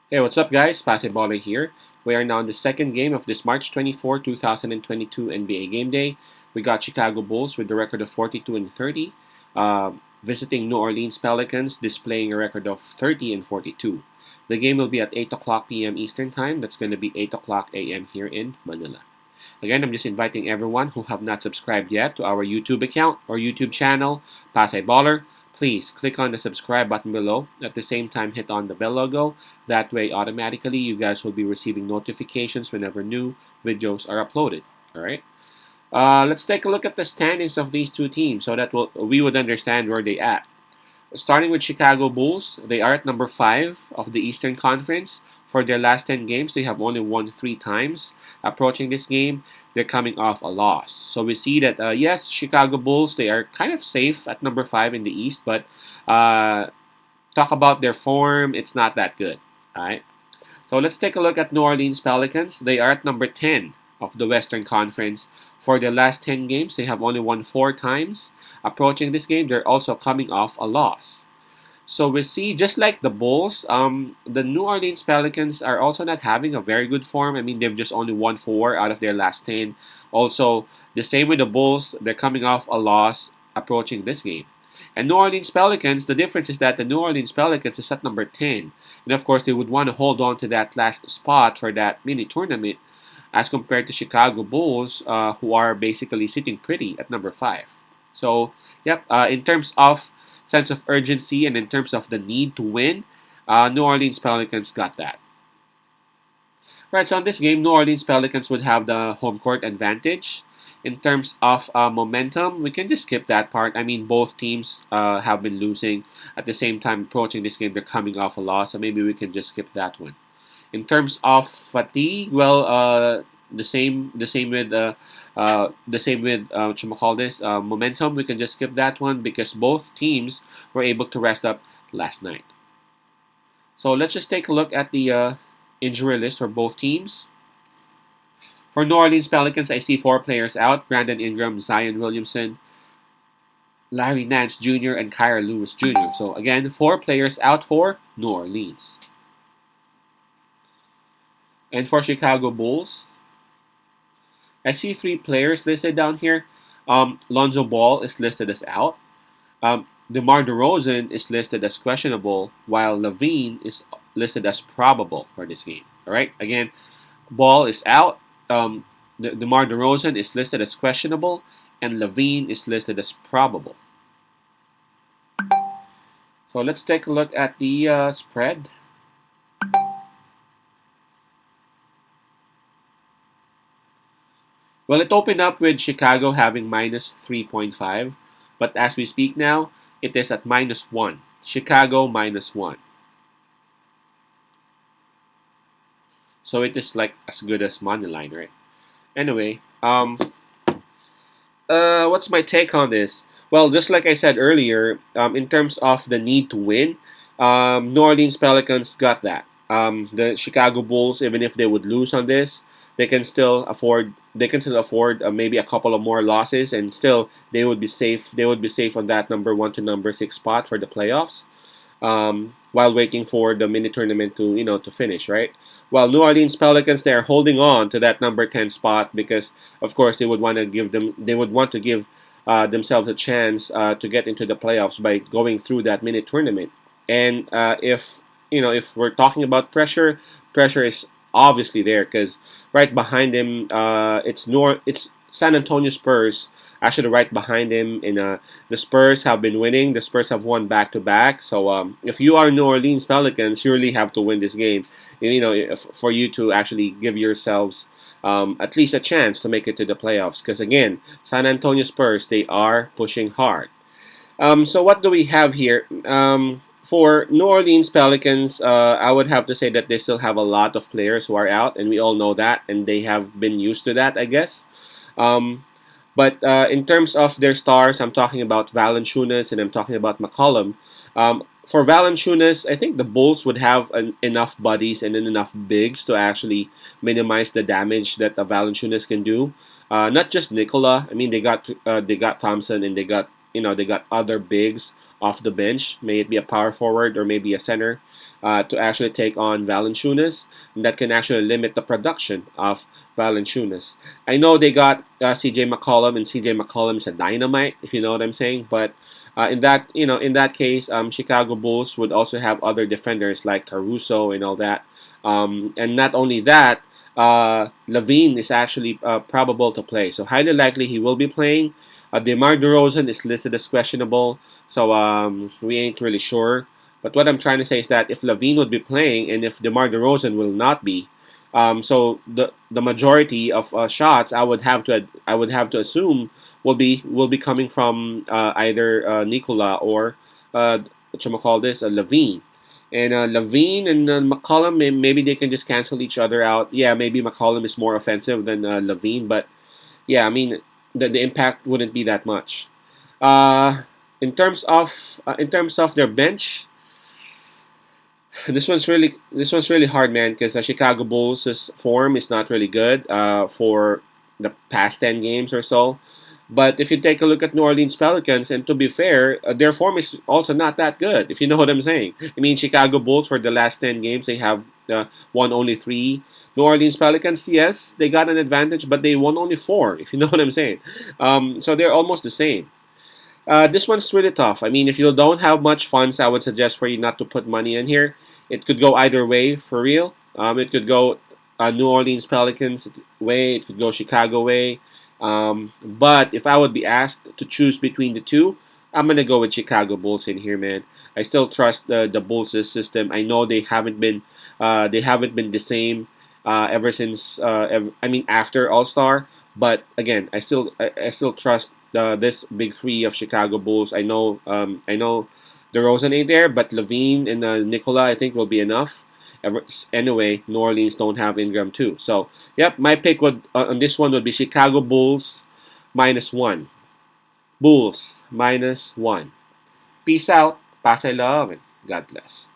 Hey, what's up, guys? Basketballer here. We are now in the second game of this March 24, 2022 NBA Game Day. We got Chicago Bulls with the record of 42 and 30, visiting New Orleans Pelicans, displaying a record of 30 and 42. The game will be at 8 o'clock p.m. Eastern Time. That's going to be 8 o'clock a.m. here in Manila. Again, I'm just inviting everyone who have not subscribed yet to our YouTube account or YouTube channel, Pasay Baller. Please click on the subscribe button below. At the same time, hit on the bell logo. That way, automatically, you guys will be receiving notifications whenever new videos are uploaded. All right. Let's take a look at the standings of these two teams so that we would understand where they at. Starting with Chicago Bulls, they are at number 5 of the Eastern Conference. For their last 10 games, they have only won 3 times. Approaching this game, they're coming off a loss. So we see that, yes, Chicago Bulls, they are kind of safe at number 5 in the East, but uh, talk about their form, it's not that good. All right. So let's take a look at New Orleans Pelicans. They are at number 10 of the Western Conference. For their last 10 games, they have only won 4 times. Approaching this game, they're also coming off a loss. So we see, just like the Bulls, the New Orleans Pelicans are also not having a very good form. I mean, they've just only won 4 out of their last 10. Also, the same with the Bulls, they're coming off a loss approaching this game. And New Orleans Pelicans, the difference is that the New Orleans Pelicans is at number 10. And of course, they would want to hold on to that last spot for that mini tournament as compared to Chicago Bulls, who are basically sitting pretty at number 5. So, yep, in terms of sense of urgency and in terms of the need to win, New Orleans Pelicans got that. Right, so in this game, New Orleans Pelicans would have the home court advantage. In terms of momentum, we can just skip that part. I mean, both teams have been losing. At the same time, approaching this game, they're coming off a loss, so maybe we can just skip that one. In terms of fatigue, well, the same with what you call this momentum. We can just skip that one because both teams were able to rest up last night. So let's just take a look at the injury list for both teams. For New Orleans Pelicans, I see 4 players out: Brandon Ingram, Zion Williamson, Larry Nance Jr., and Kyra Lewis Jr. So again, 4 players out for New Orleans. And for Chicago Bulls, I see 3 players listed down here. Lonzo Ball is listed as out. DeMar DeRozan is listed as questionable, while Levine is listed as probable for this game. All right. Again, Ball is out. DeMar DeRozan is listed as questionable, and Levine is listed as probable. So let's take a look at the spread. Well, it opened up with Chicago having minus 3.5, but as we speak now, it is at minus 1. Chicago minus 1. So it is like as good as money line, right? Anyway, what's my take on this? Well, just like I said earlier, in terms of the need to win, New Orleans Pelicans got that. The Chicago Bulls, even if they would lose on this, they can still afford. They can still afford maybe a couple of more losses, and still they would be safe. They would be safe on that number 1 to number 6 spot for the playoffs, while waiting for the mini tournament to finish, right? While New Orleans Pelicans, they are holding on to that number 10 spot because, of course, they would want to give themselves a chance to get into the playoffs by going through that mini tournament. And if we're talking about pressure, pressure is obviously there because right behind him, it's San Antonio Spurs. Actually, right behind him, and the Spurs have been winning. The Spurs have won back to back. So if you are New Orleans Pelicans, you really have to win this game. For you to actually give yourselves at least a chance to make it to the playoffs. Because again, San Antonio Spurs, they are pushing hard. So what do we have here? For New Orleans Pelicans, I would have to say that they still have a lot of players who are out, and we all know that, and they have been used to that, I guess. But in terms of their stars, I'm talking about Valanciunas and I'm talking about McCollum. For Valanciunas, I think the Bulls would have enough bodies and enough bigs to actually minimize the damage that Valanciunas can do. Not just Nicola. I mean, they got Thompson and they got other bigs off the bench. May it be a power forward or maybe a center. to actually take on Valanciunas, and that can actually limit the production of Valanciunas. I know they got CJ McCollum, and CJ McCollum is a dynamite, if you know what I'm saying. But in that case, Chicago Bulls would also have other defenders like Caruso and all that. And not only that, Levine is actually probable to play, so highly likely he will be playing. DeMar DeRozan is listed as questionable, so we ain't really sure. But what I'm trying to say is that if Levine would be playing and if DeMar DeRozan will not be, so the majority of shots I would have to assume will be coming from either Nikola or what you call this, Levine. And Levine and McCollum, maybe they can just cancel each other out. Yeah, maybe McCollum is more offensive than Levine, but yeah, I mean the impact wouldn't be that much. Uh, in terms of their bench, this one's really hard, man, because the Chicago Bulls' form is not really good for the past 10 games or so. But if you take a look at New Orleans Pelicans, and to be fair, their form is also not that good, if you know what I'm saying. I mean, Chicago Bulls for the last 10 games they have won only three. New Orleans Pelicans, yes, they got an advantage, but they won only four, if you know what I'm saying. So they're almost the same. This one's really tough. I mean, if you don't have much funds, I would suggest for you not to put money in here. It could go either way for real. It could go New Orleans Pelicans way. It could go Chicago way. But if I would be asked to choose between the two, I'm gonna go with Chicago Bulls in here, man. I still trust the Bulls' system. I know they haven't been the same ever since I mean after All Star. But again, I still trust this big three of Chicago Bulls. I know DeRozan ain't there, but Levine and Nikola I think will be enough. Anyway, New Orleans don't have Ingram too. So yep, my pick would on this one would be Chicago Bulls -1. Bulls -1. Peace out. Pass I love and God bless.